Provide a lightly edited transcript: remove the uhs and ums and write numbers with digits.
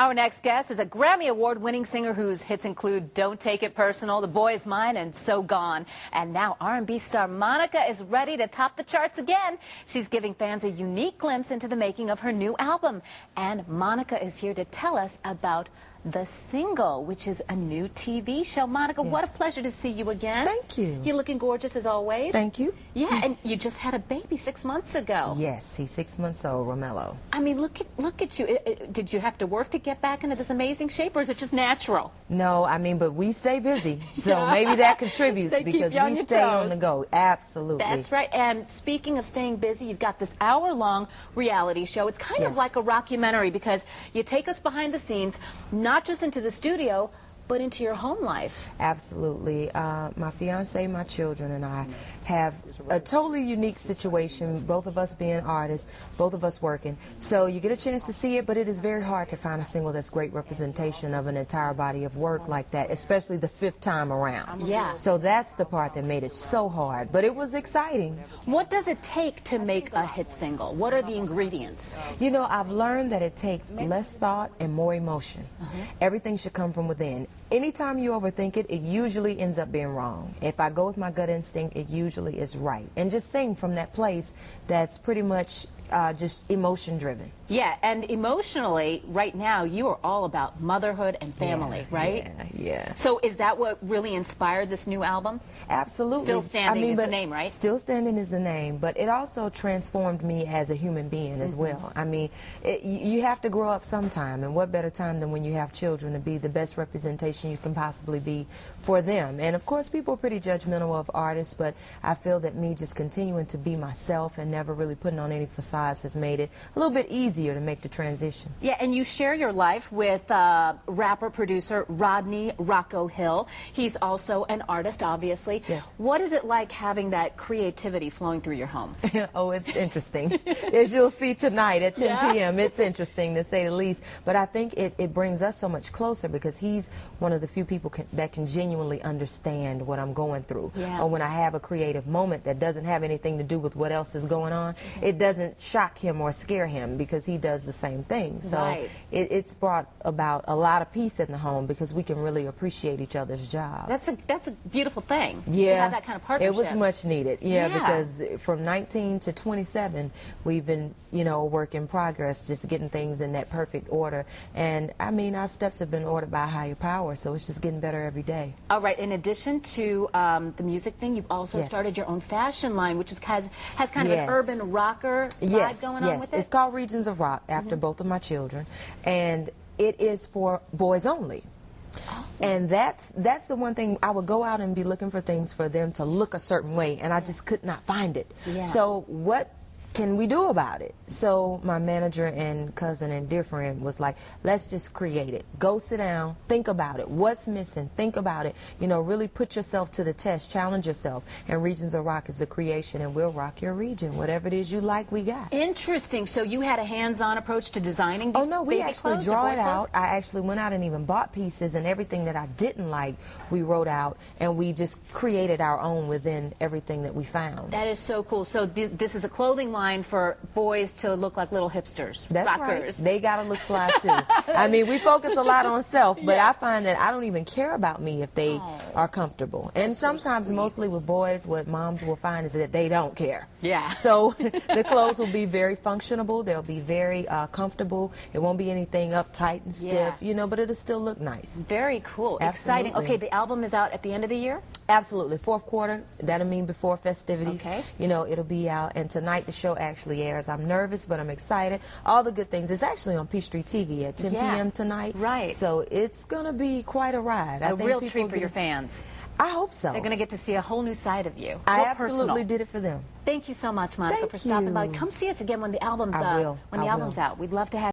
Our next guest is a Grammy Award-winning singer whose hits include Don't Take It Personal, The Boy Is Mine, and So Gone. And now R&B star Monica is ready to top the charts again. She's giving fans a unique glimpse into the making of her new album. And Monica is here to tell us about The Single, which is a new TV show. Monica, yes. What a pleasure to see you again. Thank you. You're looking gorgeous as always. Thank you. Yeah, and you just had a baby 6 months ago. Yes, he's 6 months old, Romello. I mean, look at you. Did you have to work to get back into this amazing shape, or is it just natural? No, I mean, but we stay busy, so maybe that contributes because we stay on the go. Absolutely. That's right. And speaking of staying busy, you've got this hour-long reality show. It's kind of like a rockumentary because you take us behind the scenes, not just into the studio, but into your home life. Absolutely. My fiance, my children, and I have a totally unique situation, both of us being artists, both of us working. So you get a chance to see it, but it is very hard to find a single that's great representation of an entire body of work like that, especially the 5th time around. Yeah. So that's the part that made it so hard, but it was exciting. What does it take to make a hit single? What are the ingredients? You know, I've learned that it takes less thought and more emotion. Everything should come from within. Anytime you overthink it, it usually ends up being wrong. If I go with my gut instinct, it usually is right. And just sing from that place that's pretty much just emotion driven. Yeah, and emotionally, right now, you are all about motherhood and family, right? Yeah. So is that what really inspired this new album? Absolutely. Still Standing is the name, right? Still Standing is the name, but it also transformed me as a human being as well. I mean, you have to grow up sometime, and what better time than when you have children to be the best representation you can possibly be for them. And of course, people are pretty judgmental of artists, but I feel that me just continuing to be myself and never really putting on any facades has made it a little bit easier to make the transition. Yeah, and you share your life with rapper-producer Rodney Rocco Hill. He's also an artist, obviously. Yes. What is it like having that creativity flowing through your home? Oh, it's interesting. As you'll see tonight at 10 p.m., it's interesting to say the least. But I think it brings us so much closer because he's one of the few people that can genuinely understand what I'm going through. Yeah. Or when I have a creative moment that doesn't have anything to do with what else is going on, it doesn't shock him or scare him because he does the same thing. So it's brought about a lot of peace in the home because we can really appreciate each other's jobs. That's a beautiful thing. Yeah, to have that kind of partnership. It was much needed. Yeah, because from 19 to 27, we've been, you know, a work in progress, just getting things in that perfect order. And I mean, our steps have been ordered by a higher power, so it's just getting better every day. All right. In addition to the music thing, you've also started your own fashion line, which has kind of an urban rocker vibe going on with it. It's called Regions of Rock after both of my children, and it is for boys only. And that's the one thing. I would go out and be looking for things for them to look a certain way, and I just could not find it. So what can we do about it? So my manager and cousin and dear friend was like, let's just create it. Go sit down, think about it. What's missing? Think about it. You know, really put yourself to the test, challenge yourself. And Regions of Rock is the creation, and we'll rock your region. Whatever it is you like, we got. Interesting. So you had a hands-on approach to designing these no, we actually clothes, draw it out. I actually went out and even bought pieces, and everything that I didn't like, we wrote out, and we just created our own within everything that we found. That is so cool. So this is a clothing line for boys to look like little hipsters, That's rockers. Right. They gotta look fly too. I mean, we focus a lot on self, but I find that I don't even care about me if they are comfortable. And sometimes, mostly with boys, what moms will find is that they don't care. Yeah. So the clothes will be very functional. They'll be very comfortable. It won't be anything uptight and stiff, you know, but it'll still look nice. Very cool. Absolutely. Exciting. Okay, the album is out at the end of the year? Absolutely. 4th quarter. That'll mean before festivities. Okay. You know, it'll be out. And tonight the show actually airs. I'm nervous, but I'm excited. All the good things. It's actually on Peachtree TV at 10 p.m. tonight. Right. So it's going to be quite a ride. A real treat for your fans. I hope so. They're going to get to see a whole new side of you. I absolutely did it for them. Thank you so much, Monica, for stopping by. Come see us again when the album's I will. when the album's out. We'd love to have